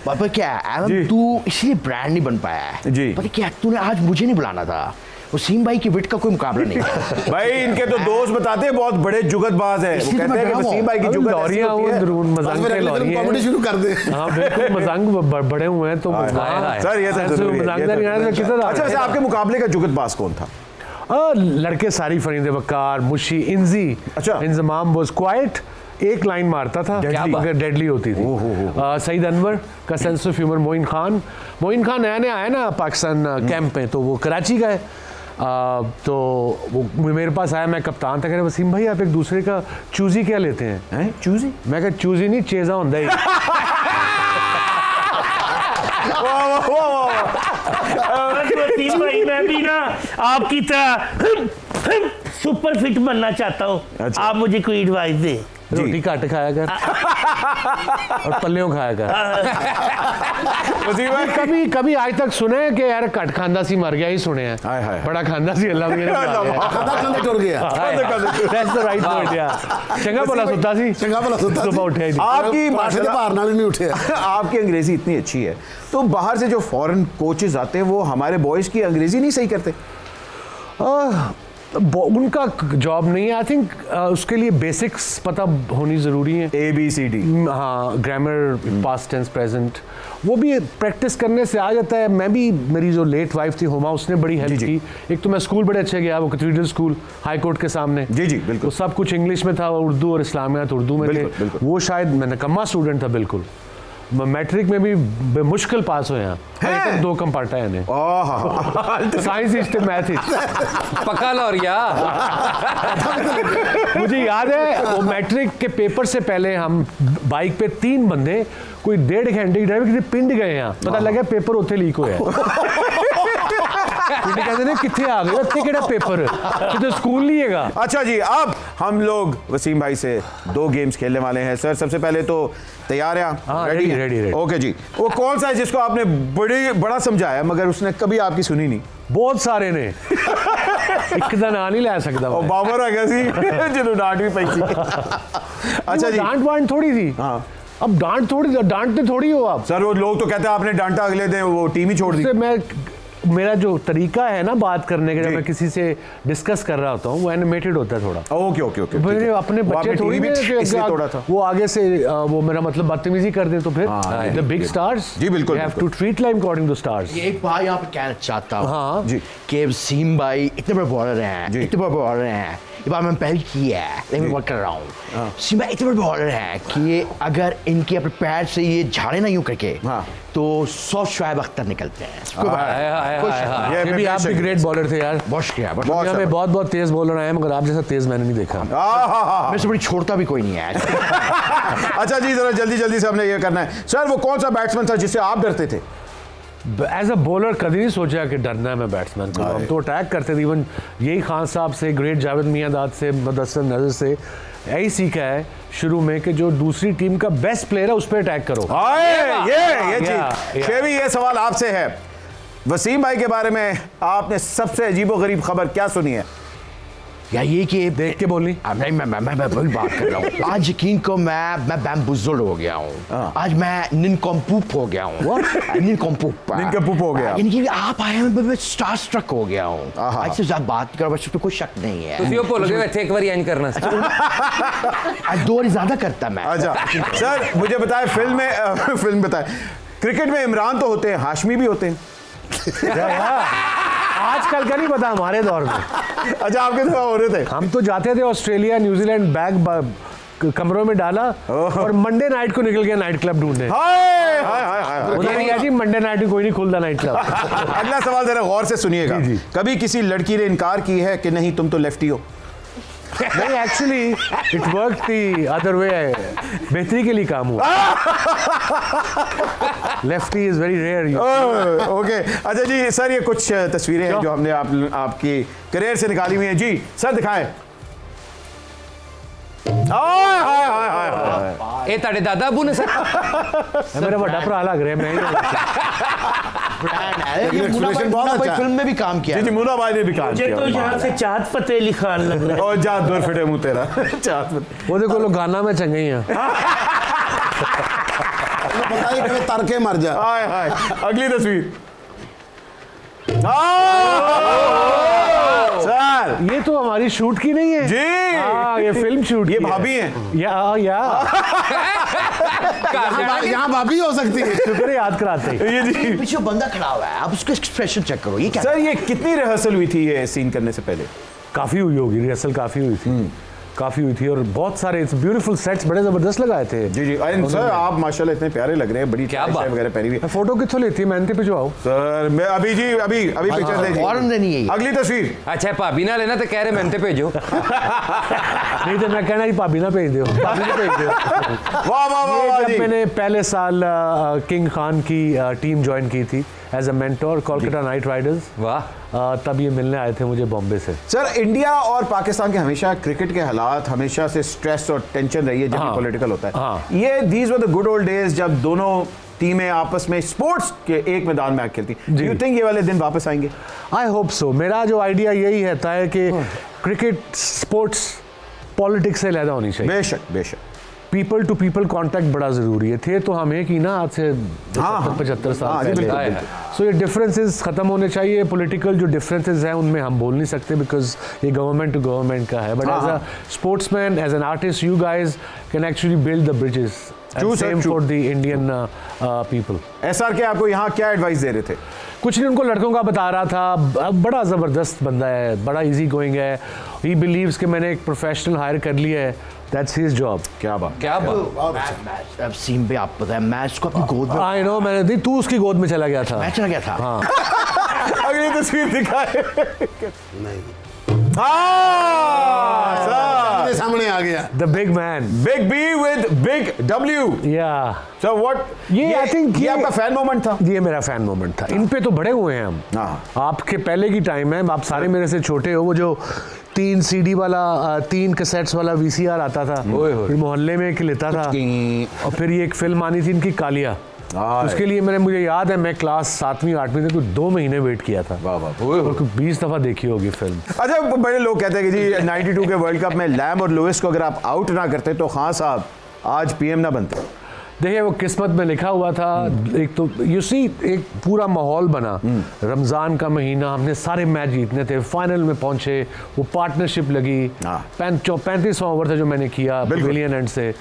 पापा क्या है, तू इसलिए ब्रांड नहीं बन पाया है जी। पता क्या, तूने आज मुझे नहीं बुलाना था, वसीम भाई की विट का कोई मुकाबला नहीं है। भाई इनके तो दोस्त बताते हैं बहुत बड़े जुगतबाज हैं, वो कहते हैं कि वसीम भाई की जुगत लॉरियां मजंग के लॉरियां कॉमेडी शुरू कर दे। हाँ बिल्कुल, मजंग बड़े हुए हैं तो सर ये तो जरूरी है। अच्छा वैसे आपके मुकाबले का जुगतबाज कौन था? लड़के सारी फरीद वकार, मुशी, इंजी। अच्छा। इंजमाम वाज क्वाइट, एक लाइन मारता था मगर डेडली होती थी। सईद अनवर का sense of humour. Moin Khan नया नया आया ना पाकिस्तान कैंप में, तो वो कराची का है। तो वो मेरे पास आया, मैं कप्तान था, कह रहे वसीम भाई आप एक दूसरे का चूजी क्या लेते हैं? चूजी? मैं कहा चूजी नहीं, चेजा होता ही। वसीम भाई मैं भी ना आपकी तरह सुपर फिट बनना चाहता हूँ। अच्छा। आप मुझे कोई एडवाइस दे। रोटी काट खाया कर और पल्लियों खाया कर। कभी कभी आज तक सुने हैं कि यार कट खांदा सी मर गया, ही सुने हैं। बड़ा खांदा सी अल्लाह मेरे खांदा टुर गया। दैट्स द राइट पॉइंट यार। चंगा भला सुता सी, सुबह उठे ही आपकी माशाल्लाह बाहर नाल नहीं उठे। आपकी अंग्रेजी इतनी अच्छी है, तो बाहर से जो फॉरेन कोचेस आते हैं वो हमारे बॉयज की अंग्रेजी नहीं सही करते? उनका जॉब नहीं है, आई थिंक उसके लिए बेसिक्स पता होनी ज़रूरी है। ABCD, हाँ, ग्रामर, पास्ट टेंस, प्रेजेंट, वो भी प्रैक्टिस करने से आ जाता है। मैं भी, मेरी जो लेट वाइफ थी हुमा, उसने बड़ी हेल्प की। एक तो मैं स्कूल बड़े अच्छे गया, वो कैथेड्रल स्कूल हाई कोर्ट के सामने। जी बिल्कुल। तो सब कुछ इंग्लिश में था, उर्दू और इस्लामियात उर्दू में थे। वो शायद मैं नकम्मा स्टूडेंट था बिल्कुल। मैट्रिक में भी मुश्किल पास हुए हैं, 2 कम पाटा है साइंस इस्ट मैथ पक्का लौरिया। मुझे याद है वो मैट्रिक के पेपर से पहले हम बाइक पे 3 बंदे कोई 1.5 घंटे की ड्राइव, पिंड गए हैं, पता लगा पेपर उत्थे लीक होया। कहते ने कितने आ गए, इतने केड़ा पेपर, तो स्कूल नहीं है। अच्छा जी, अब हम लोग वसीम भाई से 2 गेम्स खेलने वाले हैं। सर सबसे पहले तो तैयार हैं आप? रेडी। ओके जी, वो कौन सा है जिसको आपने बड़ा समझाया मगर उसने कभी आपकी सुनी नहीं? बहुत सारे ने एक दा ना नहीं ला सकता। ओ बाबर आ गया सी जिन्होंने डांट भी पाई थी। अच्छा जी, डांट वांट थोड़ी थी। हाँ, अब डांटते थोड़ी हो आप। सर वो लोग तो कहते हैं आपने डांटा, अगले दिन वो टीम ही छोड़ दी। मैं मेरा जो तरीका है ना बात करने का, जब मैं किसी से डिस्कस कर रहा होता हूँ, वो एनिमेटेड होता है थोड़ा। ओके। मेरे अपने बच्चे थोड़ी वो आगे से वो मेरा मतलब बदतमीजी कर दे तो फिर द बिग स्टार्स जी बिल्कुल have to treat like according to stars. एक बात यहाँ पे कहना चाहता हूँ, हाँ जी, कि वसीम भाई इतने बड़े बॉलर हैं, इतने बड़े बॉलर हैं, ये बात मैं पहले की है, लेकिन मैं कर रहा हूँ। वसीम भाई इतने बड़े बॉलर हैं कि अगर इनके अपने पैर से ये झाड़े ना यूं करके, तो 100 शुएब अख्तर निकलते हैं। ये भी आप भी ग्रेट बॉलर थे यार, बहुत शुक्रिया। बहुत तेज बॉलर आए, मगर आप जैसा तेज मैंने नहीं देखा। मेरे से बड़ी छोड़ता भी कोई नहीं है। अच्छा जी, जरा जल्दी से हमने ये करना है। सर वो कौन सा बैट्समैन था जिससे आप डरते थे? एज अ बॉलर कभी नहीं सोचा कि डरना है मैं बैट्समैन को। हम तो अटैक करते थे, इवन यही खान साहब से, ग्रेट जावेद मियांदाद से, मुदस्सिर नजर से यही सीखा है शुरू में कि जो दूसरी टीम का बेस्ट प्लेयर है उस पर अटैक करो। ये चीज शेवी, ये सवाल आपसे है। वसीम भाई के बारे में आपने सबसे अजीबोगरीब खबर क्या सुनी है? या ये कि देख के बोलनी। नहीं, मैं वही बात कर रहा हूँ। आज यकीन को मैं बैम्बुज़ल्ड हो गया हूँ। आज मैं निनकॉम्पूप हो गया हूँ। निनकॉम्पूप हो गया, यानी कि आप आए हैं, मैं स्टार स्ट्रक हो गया हूँ। आज से ज़्यादा बात करो, बस उसमें कोई शक नहीं है। तुसी भूल गए थे एक बार यानी करना। आज 2 बार ज़्यादा करता मैं। अच्छा सर मुझे बताएं, फिल्म बताएं, क्रिकेट में इमरान तो होते हैं, हाशमी भी होते हैं। आजकल का नहीं पता, हमारे दौर में। अच्छा आपके दौर हो रहे थे? हम तो जाते थे ऑस्ट्रेलिया, न्यूजीलैंड, बैग कमरों में डाला और मंडे नाइट को निकल गया नाइट क्लब ढूंढने। मंडे नाइट में कोई नहीं खुलता नाइट क्लब। अगला सवाल जरा गौर से सुनिएगा। कभी किसी लड़की ने इनकार की है कि नहीं तुम तो लेफ्टी हो? नहीं, actually it work the other way, बेहतरी के लिए काम हुआ। Lefty is very rare. Okay अच्छा जी सर, ये कुछ तस्वीरें हैं जो हमने आपकी करियर से निकाली हुई हैं। जी सर दिखाएं। ਇਹ ਤੁਹਾਡੇ ਦਾਦਾ ਅਬੂ ਨੇ ਸਰ मेरा बड़ा भरा लग रहा है मैं एक्सप्रेशन बहुत अच्छा है। फिल्म में भी काम किया जी मुन्ना भाई ने भी काम मुझे किया तो यहाँ से चाँद फतेह अली खान लग रहा है। और जा दूर फिटे मुंह तेरा चाँद फतेह। वो देखो लोग गाना में चंगे ही हैं बताइए कभी तरके मर जा। हाय हाय अगली तस्वीर सर ये तो हमारी शूट की नहीं है जी ये फिल्म शूट ये की है। भाभी हैं या यहाँ भाभी हो सकती है। शुक्र है याद कराते हैं। ये जी पीछे बंदा खड़ा हुआ है, आप उसका एक्सप्रेशन चेक करो। ये क्या सर ये कितनी रिहर्सल हुई थी ये सीन करने से पहले? काफी हुई होगी रिहर्सल काफी हुई थी और बहुत सारे ब्यूटीफुल सेट्स बड़े जबरदस्त लगाए थे। जी जी सर आप माशाल्लाह इतने प्यारे लग रहे हैं, बड़ी क्या बात वगैरह पहनी हुई। फोटो कितों लेती है मैंने पे जो आओ सर मैं अभी पिक्चर दे फौरन देनी है। अगली तस्वीर अच्छा भाभी ना लेना तो कह रहे मैंने भेजो नहीं तो मैं कहना भाभी ना भेज दो भाभी ने भेज दो। वाह वाह वाह वाह जब जी मैंने पहले साल किंग खान की टीम ज्वाइन की थी as a mentor Kolkata Knight Riders वाह तब ये मिलने आए थे मुझे बॉम्बे से। सर इंडिया और पाकिस्तान के हमेशा क्रिकेट के हालात हमेशा से स्ट्रेस और टेंशन रही है जब हाँ, पॉलिटिकल होता है। हाँ। ये these were the good old days जब दोनों टीमें आपस में स्पोर्ट्स के एक मैदान में खेलती। यू थिंक ये वाले दिन वापस आएंगे? I hope so. मेरा जो आइडिया यही रहता है कि क्रिकेट स्पोर्ट्स पॉलिटिक्स से अलग होनी चाहिए। बेशक बेशक पीपल टू पीपल कांटेक्ट बड़ा ज़रूरी है। थे तो हम एक ही ना आज से 75 साल पहले। सो ये डिफरेंसेस ख़त्म होने चाहिए। पॉलिटिकल जो डिफरेंसेस हैं उनमें हम बोल नहीं सकते बिकॉज ये गवर्नमेंट टू गवर्नमेंट का है। But as a sportsman as an artist you guys can actually build the bridges same for the Indian people. SRK आपको यहाँ क्या एडवाइस दे रहे थे? कुछ नहीं उनको लड़कों का बता रहा था। बड़ा ज़बरदस्त बंदा है, बड़ा इजी गोइंग है। ही बिलीव्स कि मैंने एक प्रोफेशनल हायर कर लिया है, दैट्स हिज जॉब। क्या बात क्या बात अब सीन पे आप पता है मैं इसको अपनी गोद में आई नो मैंने दी तू उसकी गोद में चला गया था। मैं चला गया था। हाँ अगली तस्वीर दिखाए। सामने आ गया the big man big be with big W। या सो व्हाट ये आई थिंक ये आपका फैन मोमेंट था? ये मेरा फैन मोमेंट था। इन पे तो बड़े हुए हैं हम। आपके पहले की टाइम है, आप सारे मेरे से छोटे हो। वो जो 3 CD वाला 3 कैसेट्स वाला VCR आता था, फिर मोहल्ले में एक लेता था और फिर ये एक फिल्म आनी थी इनकी कालिया। उसके लिए मुझे याद है मैं क्लास 7वीं 8वीं में कुछ 2 महीने वेट किया था। और 20 दफ़ा देखी होगी फिल्म। अच्छा बड़े लोग कहते हैं कि जी 92 के वर्ल्ड कप में लैम और लुइस को अगर आप आउट ना करते तो खान साहब आज PM ना बनते। देखिए वो किस्मत में लिखा हुआ था। एक तो यू सी एक पूरा माहौल बना। रमज़ान का महीना, हमने सारे मैच जीतने थे, फाइनल में पहुंचे, वो पार्टनरशिप लगी। 35वां ओवर था जो मैंने किया पवेलियन एंड से।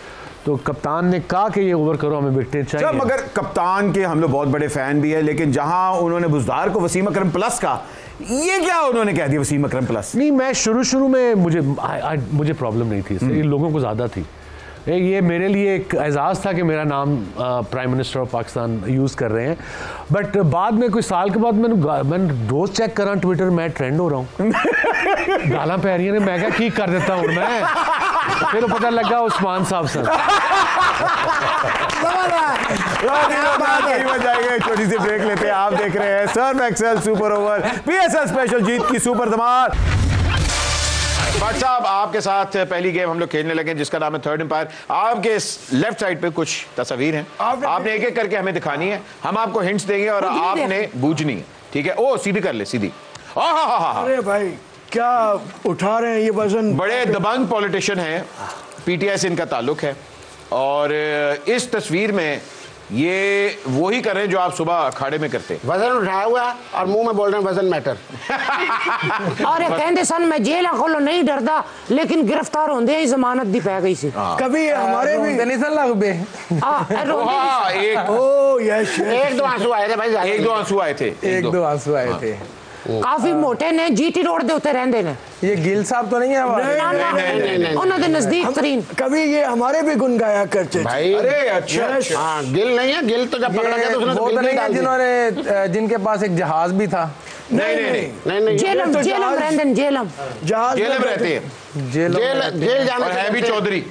तो कप्तान ने कहा कि ये ओवर करो, हमें विकेट चाहिए। मगर कप्तान के हम लोग बहुत बड़े फैन भी है, लेकिन जहां उन्होंने बुज़दार को वसीम अकरम प्लस का, ये क्या उन्होंने कह दिया वसीम अकरम प्लस? नहीं मैं शुरू में मुझे प्रॉब्लम नहीं थी, ये लोगों को ज़्यादा थी। ये मेरे लिए एक एजाज़ था कि मेरा नाम prime minister of Pakistan use कर रहे हैं। बट बाद में कोई साल के बाद मैंने रोज़ चेक करा ट्विटर, मैं ट्रेंड हो रहा हूँ। गाला पै रही ने, मैं क्या ठीक कर देता हूँ मैं। फिर पता लगा उस्मान साहब से। छोटी सी ब्रेक लेते हैं। आप देख रहे हैं Surf Excel super over PSL special जीत की सुपर धमाल। भट्ट साहब आपके साथ पहली गेम हम लोग खेलने लगे जिसका नाम है थर्ड एम्पायर। आपके लेफ्ट साइड पे कुछ तस्वीर हैं, आपने एक एक करके हमें दिखानी है। हम आपको हिंट्स देंगे और आपने बूझनी है, ठीक है? ओ सीधी कर ले, सीधी। अरे भाई क्या उठा रहे हैं ये वजन। बड़े दबंग पॉलिटिशियन हैं, PTI से इनका ताल्लुक है और इस तस्वीर में ये वही कर रहे हैं जो आप सुबह अखाड़े में करते। वजन उठाया हुआ और मुंह में बोल रहे हैं वजन मैटर। अरे कहते सन मैं जेल खोलो नहीं डरदा, लेकिन गिरफ्तार होंदे ही जमानत दी पै गई सी। कभी हमारे भी नहीं सन लग बे। एक दो आंसू आए थे भाई, एक दो आंसू आए थे, एक दो आंसू आए थे। काफी मोटे ने, GT रोड दे उत्ते रहंदे ने। ये गिल साहब तो नहीं है हमारे? उन्हां दे नजदीक तरीन। कभी ये हमारे भी गुन गाया करते भाई। अरे अच्छा हाँ गिल नहीं है, गिल तो जब पकड़ा गया तो उसने वो तो नहीं है जिन्होंने जिनके पास एक जहाज भी था। नहीं जेलम रहंदे ने, जेलम जहाज जेल में रहते हैं, जेल जाने और है भी चौधरी।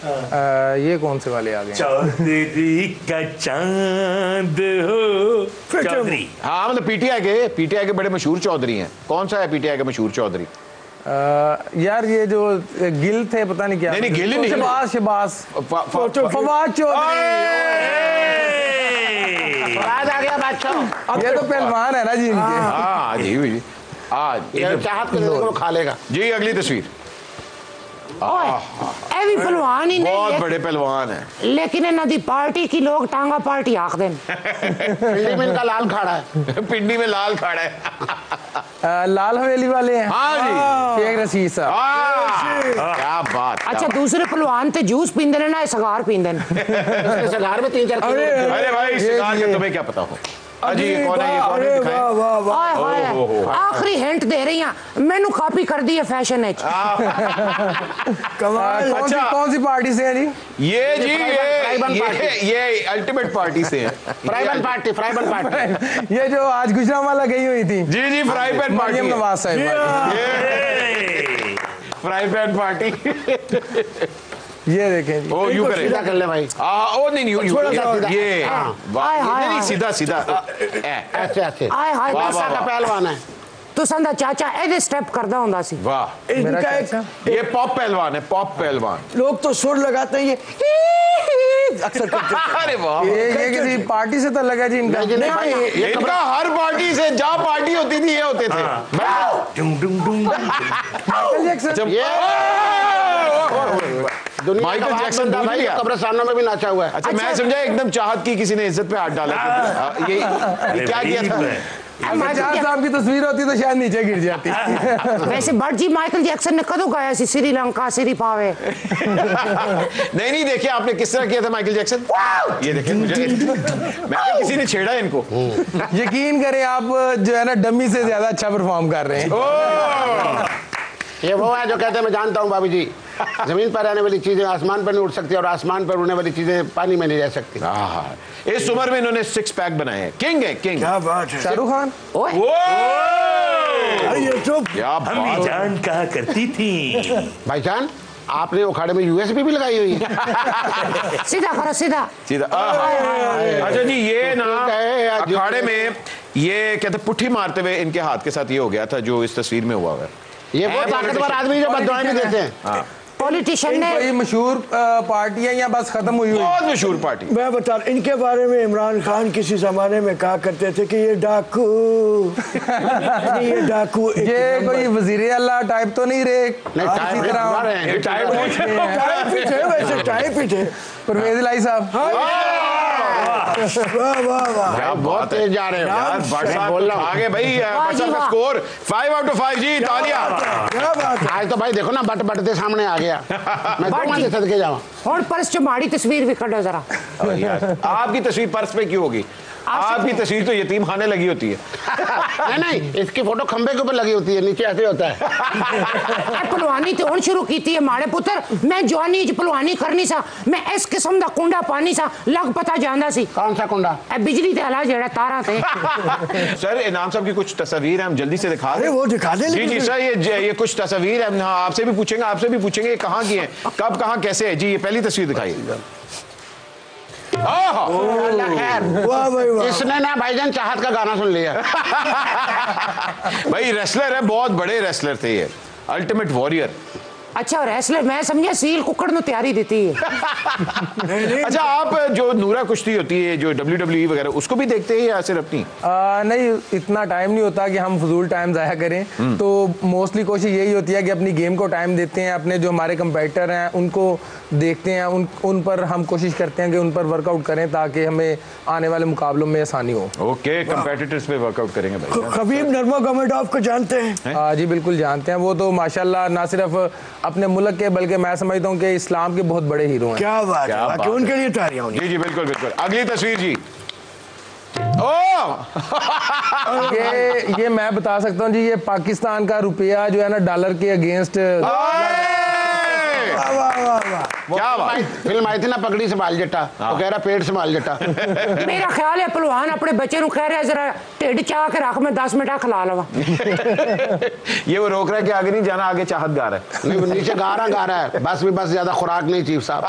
ये कौन से वाले आ गए? चौधरी का चांद हो चौधरी। हाँ मतलब PTI के बड़े मशहूर चौधरी हैं। कौन सा है PTI के मशहूर चौधरी? यार ये जो गिल थे पता नहीं क्या, नहीं गिल नहीं, शबाज फवाद चौधरी। आ गया बादशाह। ये तो पहलवान है ना जी इनके। हाँ जी आज चाहत को खा लेगा जी। अगली तस्वीर, ए भी पहलवान ही नहीं, बहुत बड़े पहलवान है, लेकिन इन्हों दी पार्टी की लोग टांगा पार्टी आख देन। पिंडी में इनका लाल खाड़ा है, पिंडी में लाल खाड़ा है। लाल हवेली वाले हैं। हाँ जी, शेख रशीद साहब। क्या बात। अच्छा दूसरे पहलवान ते जूस पींदे ने ना सगार पींदे ने। सगार में 3-4 अरे भाई सगार का तुम्हें क्या पता हो। अजी कौन है ये, कौन है दिखाएं। आखिरी हिंट दे रही हैं, मैंने कॉपी कर दी है फैशन है। कमाल। कौन सी पार्टी से है जी? ये जी ये अल्टीमेट पार्टी से है। Fry pan party. ये जो आज गुजरांवाला गई हुई थी। जी fry pan party, Maryam Nawaz साहब। Fry pan party. ये देखें जी। ओ यू करें, सीधा कर ले भाई। ओ नहीं ये नहीं, सीधा ऐसे हाय हाय पैसा का पहलवान है तो संदा चाचा ऐसे स्टेप करदा हुंदा सी। वाह, इनका एक ये पॉप पहलवान है, पॉप पहलवान। लोग तो सुर लगाते हैं ये अक्सर करते हैं। अरे वाह, ये किसी पार्टी से तो लगा जी इनका। इनका हर पार्टी से, जहाँ पार्टी होती थी ये होते थे। Michael Jackson. माइकल जैक्सन भाई कब्रिस्तानों में भी नाचा हुआ है। अच्छा मैं समझा एकदम चाहत की किसी ने इज्जत पे हाथ डाला। ये क्या किया था? साहब की तस्वीर होती तो शायद नीचे गिर जाती। वैसे भट्ट जी माइकल जैक्सन ने कदों गाया सी श्रीलंका सिरी पावे। नहीं देखिए आपने किस तरह किया था माइकल जैक्सन। ये देखिए मुझे मैं किसी ने छेड़ा इनको। यकीन करें आप जो है ना डमी से ज्यादा अच्छा परफॉर्म कर रहे हैं। ये वो है जो कहते हैं मैं जानता हूँ भाभी जी, जमीन पर रहने वाली चीजें आसमान पर नहीं उड़ सकती और आसमान पर उड़ने वाली चीजें पानी में नहीं रह सकती। इस उम्र में इन्होंने 6 पैक बनाए हैं। किंग है, किंग। क्या बात है। शाहरुख खान। ये तो अम्मी जान कहा करती थी। भाईजान आपने अखाड़े में यूएसबी भी लगाई हुई है। सीधा करो सीधा। अच्छा जी ये ना अखाड़े में ये कहते पुट्ठी मारते हुए इनके हाथ के साथ ये हो गया था जो इस तस्वीर में हुआ है। ये वो ताकतवर आदमी जो बददुआएं भी देते हैं। पॉलिटिशियन ने कोई मशहूर पार्टी है या बस खत्म हुई? बहुत मशहूर पार्टी। मैं बता, इनके बारे में इमरान खान किसी जमाने में कहा करते थे कि ये डाकू ये डाकू। ये कोई वजीर अल्लाह टाइप तो नहीं रहे? टाइप ही थे। परवेज इलाही साहब। वाह वाह वाह, बहुत तेज जा रहे हैं बोल रहा आगे भाई। का स्कोर 5 आउट ऑफ 5 जी। तालियां। क्या बात है। आज तो भाई देखो ना बटते सामने आ गया। मैं तो सदके जाऊं और पर्स च माड़ी तस्वीर भी कटो जरा। आपकी तस्वीर पर्स पे क्यों होगी? आपकी तस्वीर तो यतीम खाने लगी होती है। नहीं इसकी फोटो खंबे के ऊपर लगी होती है, नीचे ऐसे होता है। पहलवानी तो शुरू की थी माड़े पुत्र, मैं जवानी पहलवानी करनी सा, मैं इस किस्म का कुंडा पानी सा लग पता जाना सी। कौन सा कुंडा? बिजली तेला जेड़ा तारा थे। सर इनाम साहब की कुछ तस्वीर है, हम जल्दी से दिखा दें। वो दिखा दे। जी सर ये कुछ तस्वीर है, आपसे भी पूछेंगे कहाँ की है, कब कहाँ कैसे है जी। ये पहली तस्वीर दिखाइए। वाह भाई वाह। इसने ना भाईजान चाहत का गाना सुन लिया। भाई रेसलर है, बहुत बड़े रेसलर थे ये, अल्टीमेट वॉरियर। अच्छा रेसलर मैं समझा सील कुकड़ में तैयारी देती है। अच्छा आप जो नूरा कुश्ती होती है जो WWE वगैरह उसको भी देखते हैं या सिर्फ अपनी? नहीं इतना टाइम नहीं होता कि हम फजूल टाइम जाया करें, तो मोस्टली कोशिश यही होती है कि अपनी गेम को टाइम देते हैं, अपने जो हमारे कंपेटिटर हैं उनको देखते हैं, उन पर हम कोशिश करते हैं कि उन पर वर्कआउट करें ताकि हमें आने वाले मुकाबलों में आसानी हो। ओके कंपेटिटर्स पे वर्कआउट करेंगे भाई। खबीब नर्मगोमेडोव को जानते हैं? जी बिल्कुल जानते हैं, वो तो माशाल्लाह ना सिर्फ अपने मुल्क के बल्कि मैं समझता हूँ कि इस्लाम के बहुत बड़े हीरो हैं। क्या बात है, उनके लिए तालियां। जी बिल्कुल बिल्कुल। अगली तस्वीर जी। ये मैं बता सकता हूँ जी, ये पाकिस्तान का रुपया जो है ना डॉलर के अगेंस्ट। क्या बात। फिल्म आई थी ना पगड़ी संभाल जट्टा, वो कह रहा पेट संभाल जट्टा। मेरा ख्याल है पहलवान अपने बच्चे को कह रहा है जरा ढिड चाह के रख, मैं 10 मिनट खिला लवा। ये वो रोक रहा है कि आगे नहीं जाना, आगे चाहत गा रहा है। नहीं नीचे गा रहा है, बस भी बस ज्यादा खुराक नहीं चीफ साहब।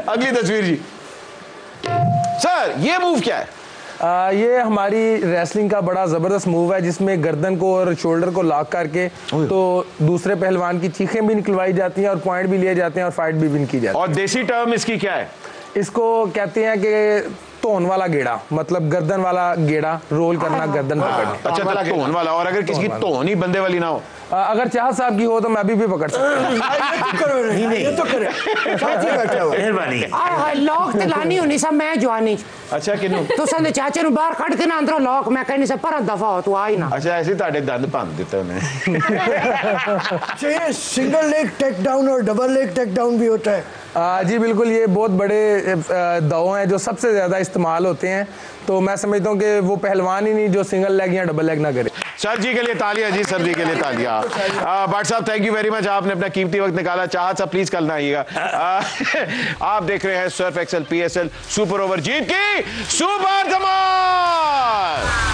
अगली तस्वीर जी। सर ये मूव क्या है? ये हमारी रेसलिंग का बड़ा ज़बरदस्त मूव है जिसमें गर्दन को और शोल्डर को लॉक करके तो दूसरे पहलवान की चीखें भी निकलवाई जाती हैं और पॉइंट भी लिए जाते हैं और फाइट भी विन की जाती है। और देसी टर्म इसकी क्या है? इसको कहते हैं कि तोन वाला गेड़ा, मतलब गर्दन वाला गेड़ा, रोल करना गर्दन पकड़। अच्छा, तोन वाला। और अगर किसी की तोन ही बंदे वाली ना हो, अगर चाह साहब की हो तो मैं अभी भी पकड़ सकता हूं। मेहरबानी। लॉक ते लानी होनी सा मैं जवानी। अच्छा किनू तो संदे चाचे नु बाहर कट के ना अंदरों लॉक मैं कहनी से पर दफा हो तू आई ना। अच्छा ऐसे ताड़े दंद भंन देते उन्हें। ये सिंगल लेग टेक डाउन और डबल लेग टेक डाउन भी होता है? जी बिल्कुल, ये बहुत बड़े दाव हैं जो सबसे ज़्यादा इस्तेमाल होते हैं, तो मैं समझता हूँ कि वो पहलवान ही नहीं जो सिंगल लेग या डबल लेग ना करे। सर जी के लिए तालियां जी, सर जी के लिए तालियां। भट्ट साहब थैंक यू वेरी मच, आपने अपना कीमती वक्त निकाला। चाहत साहब प्लीज कल ना आइएगा। आप देख रहे हैं Surf Excel PSL super over, जीत की सुपर धमाल।